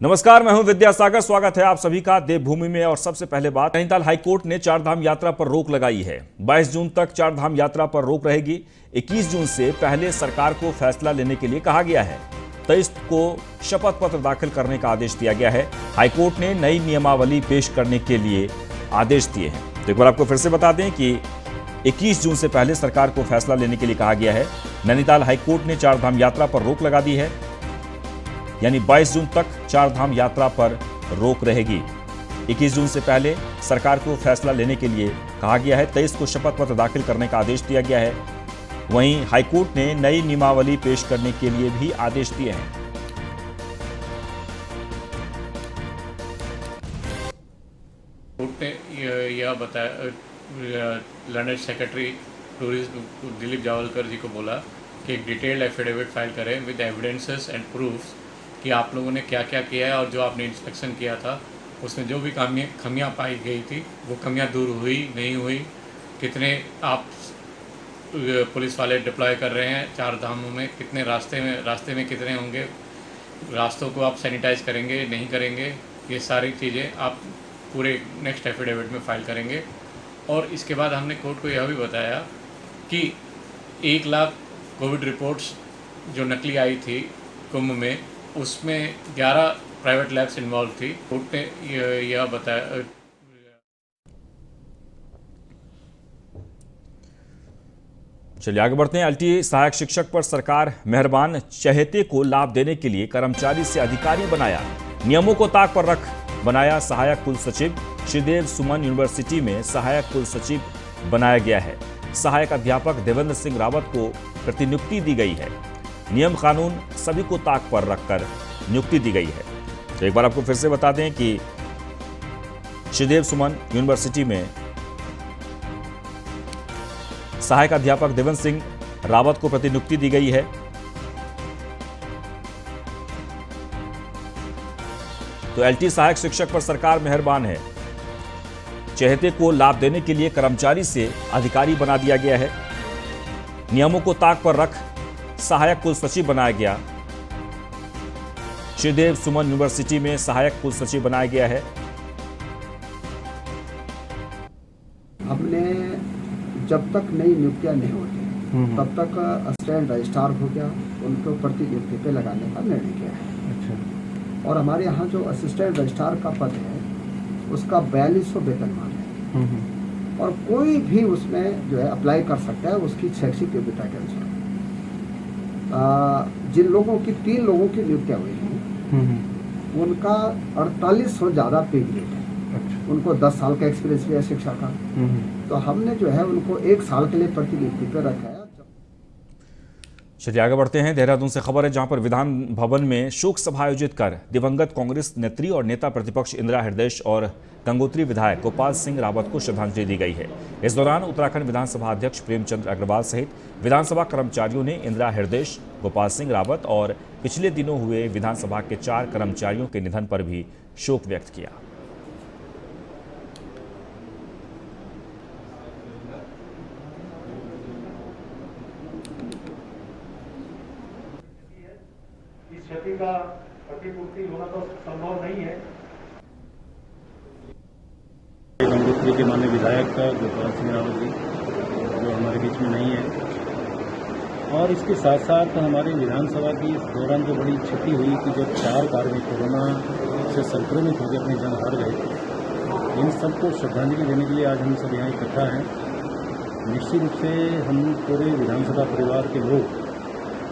नमस्कार, मैं हूं विद्यासागर। स्वागत है आप सभी का देवभूमि में। और सबसे पहले बात, नैनीताल हाईकोर्ट ने चारधाम यात्रा पर रोक लगाई है। 22 जून तक चारधाम यात्रा पर रोक रहेगी। 21 जून से पहले सरकार को फैसला लेने के लिए कहा गया है। 23 को शपथ पत्र दाखिल करने का आदेश दिया गया है। हाईकोर्ट ने नई नियमावली पेश करने के लिए आदेश दिए हैं। तो एक बार आपको फिर से बता दें कि 21 जून से पहले सरकार को फैसला लेने के लिए कहा गया है। नैनीताल हाईकोर्ट ने चारधाम यात्रा पर रोक लगा दी है, यानी 22 जून तक चारधाम यात्रा पर रोक रहेगी। 21 जून से पहले सरकार को फैसला लेने के लिए कहा गया है। 23 को शपथ पत्र दाखिल करने का आदेश दिया गया है। वहीं हाईकोर्ट ने नई नियमावली पेश करने के लिए भी आदेश दिए हैं। कोर्ट ने यह बताया, London secretary tourism Dilip Jawalkar ji को बोला कि एक डिटेल्ड एफिडेविट फाइल करें विद एविडेंसेस एंड प्रूफ्स कि आप लोगों ने क्या क्या किया है और जो आपने इंस्पेक्शन किया था उसमें जो भी खमियां पाई गई थी वो खमियां दूर हुई नहीं हुई, कितने आप पुलिस वाले डिप्लॉय कर रहे हैं चार धामों में, कितने रास्ते में कितने होंगे, रास्तों को आप सैनिटाइज करेंगे नहीं करेंगे, ये सारी चीज़ें आप पूरे नेक्स्ट एफिडेविट में फाइल करेंगे। और इसके बाद हमने कोर्ट को यह भी बताया कि 1 लाख कोविड रिपोर्ट्स जो नकली आई थी कुंभ में, उसमें 11 प्राइवेट लैब्स इन्वॉल्व थी। कोर्ट ने यह बताया। चलिए आगे बढ़ते हैं। एलटी सहायक शिक्षक पर सरकार मेहरबान, चहेते को लाभ देने के लिए कर्मचारी से अधिकारी बनाया। नियमों को ताक पर रख बनाया सहायक कुल सचिव। श्रीदेव सुमन यूनिवर्सिटी में सहायक कुल सचिव बनाया गया है। सहायक अध्यापक देवेंद्र सिंह रावत को प्रतिनियुक्ति दी गई है। नियम कानून सभी को ताक पर रखकर नियुक्ति दी गई है। तो एक बार आपको फिर से बता दें कि श्रीदेव सुमन यूनिवर्सिटी में सहायक अध्यापक देवेंद्र सिंह रावत को प्रतिनियुक्ति दी गई है। तो एलटी सहायक शिक्षक पर सरकार मेहरबान है, चहेते को लाभ देने के लिए कर्मचारी से अधिकारी बना दिया गया है। नियमों को ताक पर रख सहायक कुल सचिव बनाया गया। श्रीदेव सुमन यूनिवर्सिटी में सहायक कुल सचिव बनाया गया है। हमने जब तक नई नियुक्तियां नहीं होती तब तक असिस्टेंट रजिस्ट्रार हो गया, उनको प्रतिनियुक्ति पे लगाने का निर्णय किया है। अच्छा। और हमारे यहाँ जो असिस्टेंट रजिस्ट्रार का पद है उसका 4200 वेतनमान है और कोई भी उसमें जो है अप्लाई कर सकता है उसकी शैक्षिक योग्यता के अनुसार। जिन लोगों की 3 लोगों की नियुक्तियां हुई हैं उनका 4800 ज़्यादा पे ग्रेड है। अच्छा। उनको 10 साल का एक्सपीरियंस भी है शिक्षा का। तो हमने जो है उनको 1 साल के लिए प्रतिनियुक्ति पर रखा है। चलिए आगे बढ़ते हैं। देहरादून से खबर है, जहां पर विधान भवन में शोक सभा आयोजित कर दिवंगत कांग्रेस नेत्री और नेता प्रतिपक्ष इंदिरा हृदयेश और गंगोत्री विधायक गोपाल सिंह रावत को श्रद्धांजलि दी गई है। इस दौरान उत्तराखंड विधानसभा अध्यक्ष प्रेमचंद अग्रवाल सहित विधानसभा कर्मचारियों ने इंदिरा हृदयेश, गोपाल सिंह रावत और पिछले दिनों हुए विधानसभा के 4 कर्मचारियों के निधन पर भी शोक व्यक्त किया। क्षति का प्रतिपूर्ति होना तो संभव नहीं है। गंगोत्री के माननीय विधायक गोपाल सिंह रावत जी जो हमारे बीच में नहीं है, और इसके साथ साथ हमारे विधानसभा की इस दौरान जो बड़ी क्षति हुई कि जब 4 कार्मिक कोरोना से संक्रमित होकर अपनी जान हार गए, इन सबको श्रद्धांजलि देने के लिए आज हम सब यहाँ इकट्ठा हैं। निश्चित रूप से हम पूरे विधानसभा परिवार के लोग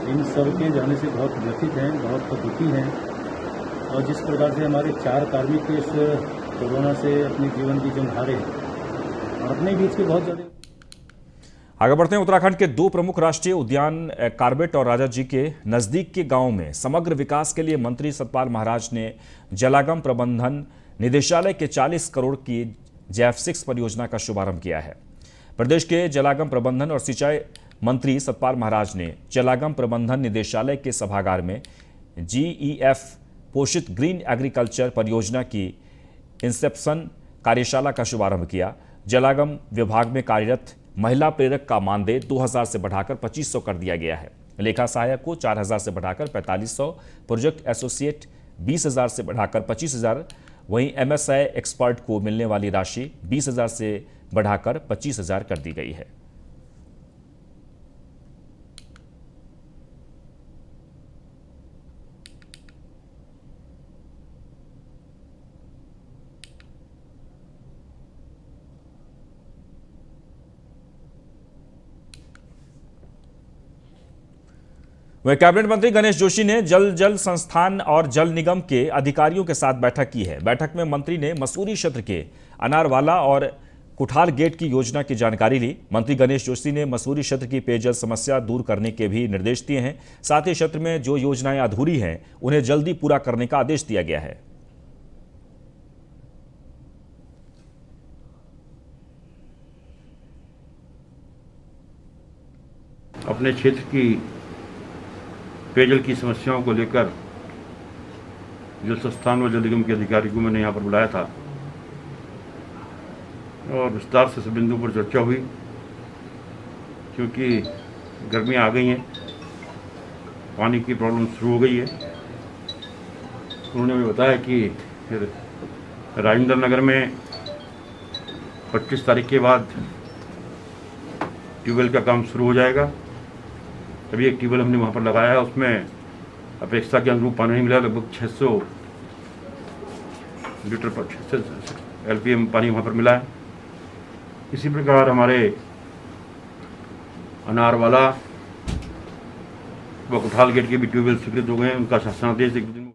इन सब के जाने से बहुत व्यथित हैं, बहुत दुखी हैं। और जिस प्रकार से हमारे 4 कार्मिक इस कोरोना से अपने जीवन की जंग हारे और अपने बीच के बहुत ज़्यादा। आगे बढ़ते हैं। उत्तराखंड के 2 प्रमुख राष्ट्रीय उद्यान कार्बेट और राजा जी के नजदीक के गांवों में समग्र विकास के लिए मंत्री सतपाल महाराज ने जलागम प्रबंधन निदेशालय के 40 करोड़ की जैव-6 परियोजना का शुभारंभ किया है। प्रदेश के जलागम प्रबंधन और सिंचाई मंत्री सतपाल महाराज ने जलागम प्रबंधन निदेशालय के सभागार में GEF पोषित ग्रीन एग्रीकल्चर परियोजना की इंसेप्शन कार्यशाला का शुभारंभ किया। जलागम विभाग में कार्यरत महिला प्रेरक का मानदेय 2000 से बढ़ाकर 2500 कर दिया गया है। लेखा सहायक को 4000 से बढ़ाकर 4500, प्रोजेक्ट एसोसिएट 20,000 से बढ़ाकर 25,000, वहीं MSI एक्सपर्ट को मिलने वाली राशि 20,000 से बढ़ाकर 25,000 कर दी गई है। वहीं कैबिनेट मंत्री गणेश जोशी ने जल संस्थान और जल निगम के अधिकारियों के साथ बैठक की है। बैठक में मंत्री ने मसूरी क्षेत्र के अनारवाला और कुठाल गेट की योजना की जानकारी ली। मंत्री गणेश जोशी ने मसूरी क्षेत्र की पेयजल समस्या दूर करने के भी निर्देश दिए हैं। साथ ही क्षेत्र में जो योजनाएं अधूरी हैं उन्हें जल्दी पूरा करने का आदेश दिया गया है। अपने क्षेत्र की पेयजल की समस्याओं को लेकर जल संस्थान व जल निगम के अधिकारियों को मैंने यहाँ पर बुलाया था और विस्तार से सब बिंदुओं पर चर्चा हुई। क्योंकि गर्मियाँ आ गई हैं, पानी की प्रॉब्लम शुरू हो गई है। उन्होंने भी बताया कि फिर राजेंद्र नगर में 25 तारीख के बाद ट्यूबवेल का काम शुरू हो जाएगा। अभी एक ट्यूबवेल हमने वहाँ पर लगाया है, उसमें अपेक्षा के अनुरूप पानी नहीं मिला। लगभग 600 लीटर पर 600 LPM पानी वहाँ पर मिला है। इसी प्रकार हमारे अनारवाला व कुठाल गेट के भी ट्यूबवेल स्वीकृत हो गए हैं। उनका शासनादेश एक दिन।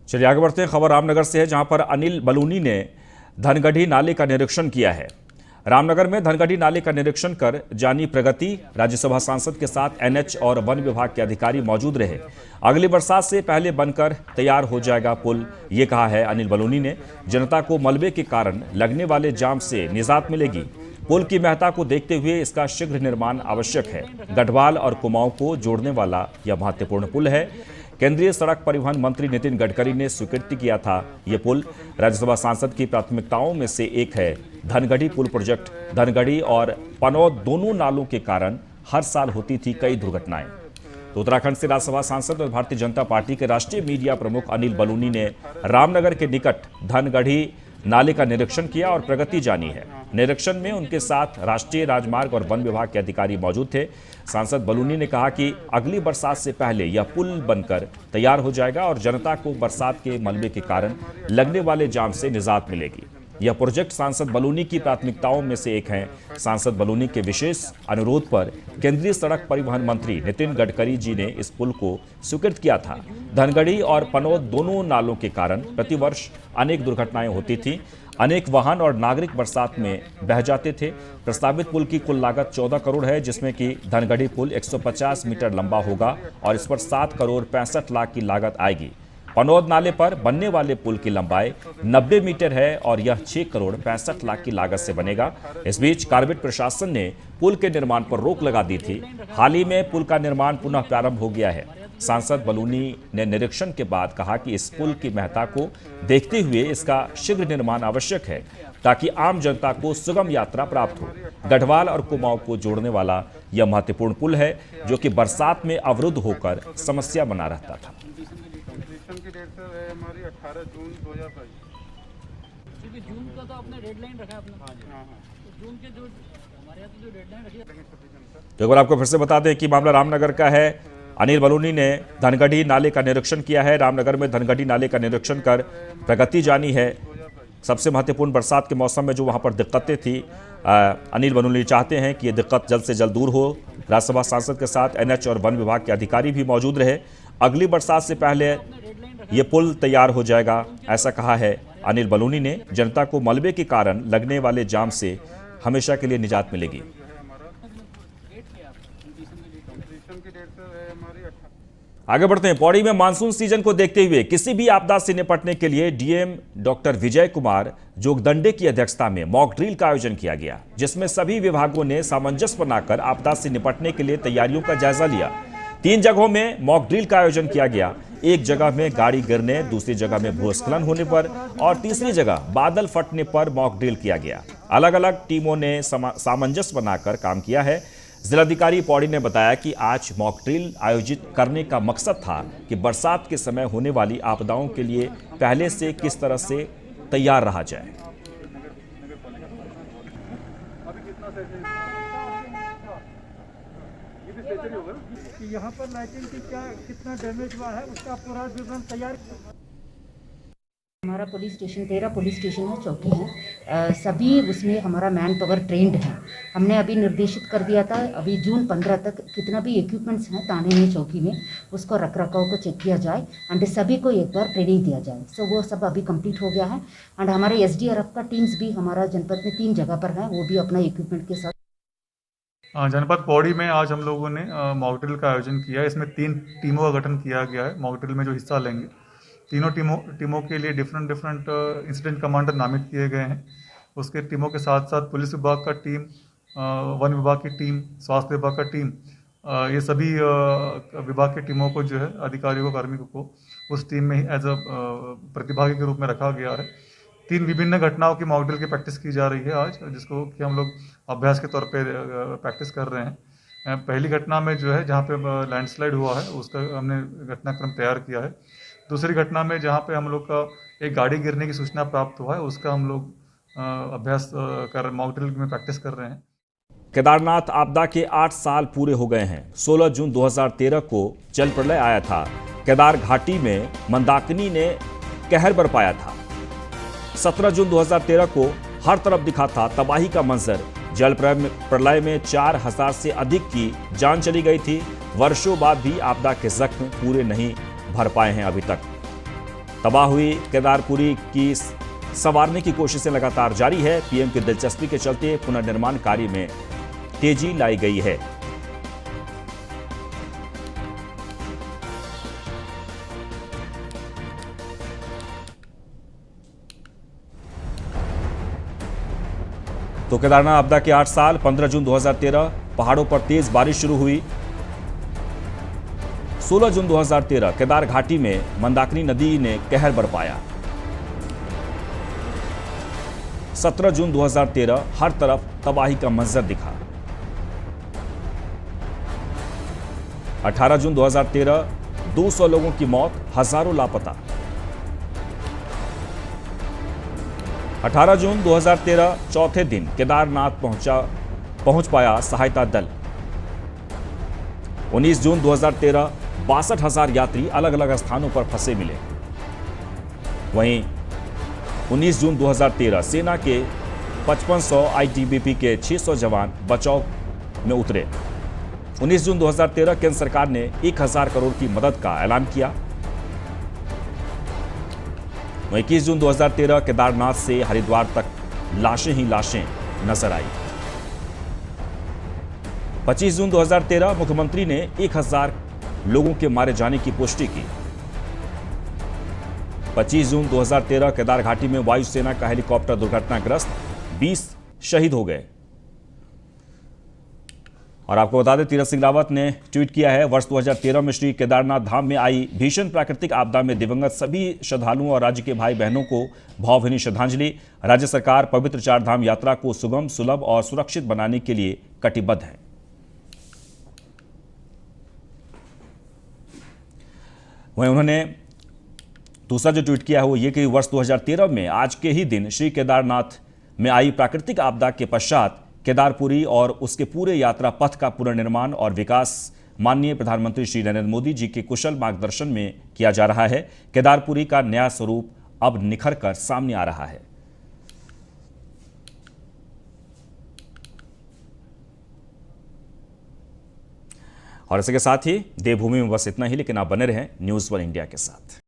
चलिए आगे बढ़ते हैं। खबर रामनगर से है, जहां पर अनिल बलूनी ने धनगढ़ी नाले का निरीक्षण किया है। रामनगर में धनगढ़ी नाले का निरीक्षण कर जानी प्रगति। राज्यसभा सांसद के साथ NH और वन विभाग के अधिकारी मौजूद रहे। अगली बरसात से पहले बनकर तैयार हो जाएगा पुल, ये कहा है अनिल बलूनी ने। जनता को मलबे के कारण लगने वाले जाम से निजात मिलेगी। पुल की महत्ता को देखते हुए इसका शीघ्र निर्माण आवश्यक है। गढ़वाल और कुमाऊं को जोड़ने वाला यह महत्वपूर्ण पुल है। केंद्रीय सड़क परिवहन मंत्री नितिन गडकरी ने स्वीकृति किया था। ये पुल राज्यसभा सांसद की प्राथमिकताओं में से एक है। धनगढ़ी पुल प्रोजेक्ट धनगढ़ी और पनौद दोनों नालों के कारण हर साल होती थी कई दुर्घटनाएं। तो उत्तराखंड से राज्यसभा सांसद और भारतीय जनता पार्टी के राष्ट्रीय मीडिया प्रमुख अनिल बलूनी ने रामनगर के निकट धनगढ़ी नाले का निरीक्षण किया और प्रगति जानी है। निरीक्षण में उनके साथ राष्ट्रीय राजमार्ग और वन विभाग के अधिकारी मौजूद थे। सांसद बलूनी ने कहा कि अगली बरसात से पहले यह पुल बनकर तैयार हो जाएगा और जनता को बरसात के मलबे के कारण लगने वाले जाम से निजात मिलेगी। यह प्रोजेक्ट सांसद बलूनी की प्राथमिकताओं में से एक है। सांसद बलूनी के विशेष अनुरोध पर केंद्रीय सड़क परिवहन मंत्री नितिन गडकरी जी ने इस पुल को स्वीकृत किया था। धनगढ़ी और पनौद दोनों नालों के कारण प्रतिवर्ष अनेक दुर्घटनाएं होती थीं। अनेक वाहन और नागरिक बरसात में बह जाते थे। प्रस्तावित पुल की कुल लागत 14 करोड़ है, जिसमें कि धनगढ़ी पुल 150 मीटर लंबा होगा और इस पर 7 करोड़ 65 लाख की लागत आएगी। पनौद नाले पर बनने वाले पुल की लंबाई 90 मीटर है और यह 6 करोड़ 65 लाख की लागत से बनेगा। इस बीच कार्बेट प्रशासन ने पुल के निर्माण पर रोक लगा दी थी। हाल ही में पुल का निर्माण पुनः प्रारंभ हो गया है। सांसद बलूनी ने निरीक्षण के बाद कहा कि इस पुल की महत्ता को देखते हुए इसका शीघ्र निर्माण आवश्यक है ताकि आम जनता को सुगम यात्रा प्राप्त हो। गढ़वाल और कुमाऊं को जोड़ने वाला यह महत्वपूर्ण पुल है जो कि बरसात में अवरुद्ध होकर समस्या बना रहता था। की डेट सर है हमारी 18 जून 2022। क्योंकि जून का तो आपने डेडलाइन रखा है अपना। हाँ। तो जून के जो हमारे यहाँ तो जो डेडलाइन रखी है। तो एक बार आपको फिर से बता दें कि मामला रामनगर का है। अनिल बलूनी ने धनगढ़ी नाले का निरीक्षण किया है। रामनगर में धनगढ़ी नाले का निरीक्षण कर प्रगति जानी है। सबसे महत्वपूर्ण बरसात के मौसम में जो वहां पर दिक्कतें थी, अनिल बलूनी चाहते हैं कि ये दिक्कत जल्द से जल्द दूर हो। राज्यसभा सांसद के साथ NH और वन विभाग के अधिकारी भी मौजूद रहे। अगली बरसात से पहले ये पुल तैयार हो जाएगा, ऐसा कहा है अनिल बलूनी ने। जनता को मलबे के कारण लगने वाले जाम से हमेशा के लिए निजात मिलेगी। आगे बढ़ते हैं। पौड़ी में मानसून सीजन को देखते हुए किसी भी आपदा से निपटने के लिए DM डॉक्टर विजय कुमार जोगदंडे की अध्यक्षता में मॉक ड्रिल का आयोजन किया गया, जिसमें सभी विभागों ने सामंजस्य बनाकर आपदा से निपटने के लिए तैयारियों का जायजा लिया। 3 जगहों में मॉक ड्रिल का आयोजन किया गया। एक जगह में गाड़ी गिरने, दूसरी जगह में भूस्खलन होने पर और तीसरी जगह बादल फटने पर मॉक ड्रिल किया गया। अलग अलग टीमों ने सामंजस्य बनाकर काम किया है। जिलाधिकारी पौड़ी ने बताया कि आज मॉक ड्रिल आयोजित करने का मकसद था कि बरसात के समय होने वाली आपदाओं के लिए पहले से किस तरह से तैयार रहा जाए। यहाँ पर लाइटिंग की क्या कितना डैमेज हुआ है उसका पूरा विवरण तैयार। हमारा पुलिस स्टेशन 13 पुलिस स्टेशन है, चौकी है, सभी उसमें हमारा मैन पावर ट्रेंड है। हमने अभी निर्देशित कर दिया था अभी जून 15 तक कितना भी इक्विपमेंट्स हैं थाने में चौकी में उसको रख रखाव को चेक किया जाए एंड सभी को एक बार ट्रेनिंग दिया जाए। सो वो सब अभी कंप्लीट हो गया है एंड हमारे SDRF का टीम्स भी हमारा जनपद में 3 जगह पर है, वो भी अपना इक्विपमेंट के साथ। जनपद पौड़ी में आज हम लोगों ने मॉक ड्रिल का आयोजन किया है। इसमें 3 टीमों का गठन किया गया है। मॉक ड्रिल में जो हिस्सा लेंगे तीनों टीमों के लिए डिफरेंट इंसिडेंट कमांडर नामित किए गए हैं। उसके टीमों के साथ साथ पुलिस विभाग का टीम, वन विभाग की टीम, स्वास्थ्य विभाग का टीम, ये सभी विभाग की टीमों को जो है अधिकारियों को कार्मिकों को उस टीम में एज अ प्रतिभागी के रूप में रखा गया है। 3 विभिन्न घटनाओं की मॉक ड्रिल की प्रैक्टिस की जा रही है आज, जिसको कि हम लोग अभ्यास के तौर पे प्रैक्टिस कर रहे हैं। पहली घटना में जो है जहाँ पे लैंडस्लाइड हुआ है उसका हमने घटनाक्रम तैयार किया है। दूसरी घटना में जहाँ पे हम लोग का एक गाड़ी गिरने की सूचना प्राप्त हुआ है उसका हम लोग अभ्यास मॉक ड्रिल में प्रैक्टिस कर रहे हैं। केदारनाथ आपदा के 8 साल पूरे हो गए हैं। 16 जून 2013 को जल प्रलय आया था। केदार घाटी में मंदाकिनी ने कहर बरपाया था। 17 जून 2013 को हर तरफ दिखा था तबाही का मंजर। जल प्रलय में 4000 से अधिक की जान चली गई थी। वर्षों बाद भी आपदा के जख्म पूरे नहीं भर पाए हैं अभी तक। तबाह हुई केदारपुरी की संवारने की कोशिशें लगातार जारी है। पीएम की दिलचस्पी के चलते पुनर्निर्माण कार्य में तेजी लाई गई है। तो केदारनाथ आपदा के 8 साल 15 जून 2013 पहाड़ों पर तेज बारिश शुरू हुई। 16 जून 2013 केदार घाटी में मंदाकिनी नदी ने कहर बरपाया। 17 जून 2013 हर तरफ तबाही का मंजर दिखा। 18 जून 2013 200 लोगों की मौत, हजारों लापता। 18 जून 2013 चौथे दिन केदारनाथ पहुंच पाया सहायता दल। 19 जून 2013 62,000 यात्री अलग अलग स्थानों पर फंसे मिले। वहीं 19 जून 2013 सेना के 5500 ITBP के 600 जवान बचाव में उतरे। 19 जून 2013 केंद्र सरकार ने 1000 करोड़ की मदद का ऐलान किया। 21 जून 2013 केदारनाथ से हरिद्वार तक लाशें ही लाशें नजर आई। 25 जून 2013 मुख्यमंत्री ने 1000 लोगों के मारे जाने की पुष्टि की। 25 जून 2013 केदार घाटी में वायुसेना का हेलीकॉप्टर दुर्घटनाग्रस्त, 20 शहीद हो गए। और आपको बता दें, तीरथ सिंह रावत ने ट्वीट किया है, वर्ष 2013 में श्री केदारनाथ धाम में आई भीषण प्राकृतिक आपदा में दिवंगत सभी श्रद्धालुओं और राज्य के भाई बहनों को भावभीनी श्रद्धांजलि। राज्य सरकार पवित्र चारधाम यात्रा को सुगम, सुलभ और सुरक्षित बनाने के लिए कटिबद्ध है। वहीं उन्होंने दूसरा जो ट्वीट किया है वो ये कि वर्ष 2013 में आज के ही दिन श्री केदारनाथ में आई प्राकृतिक आपदा के पश्चात केदारपुरी और उसके पूरे यात्रा पथ का पुनर्निर्माण और विकास माननीय प्रधानमंत्री श्री नरेंद्र मोदी जी के कुशल मार्गदर्शन में किया जा रहा है। केदारपुरी का नया स्वरूप अब निखर कर सामने आ रहा है। और इसके साथ ही देवभूमि में बस इतना ही, लेकिन आप बने रहें न्यूज़ 1 इंडिया के साथ।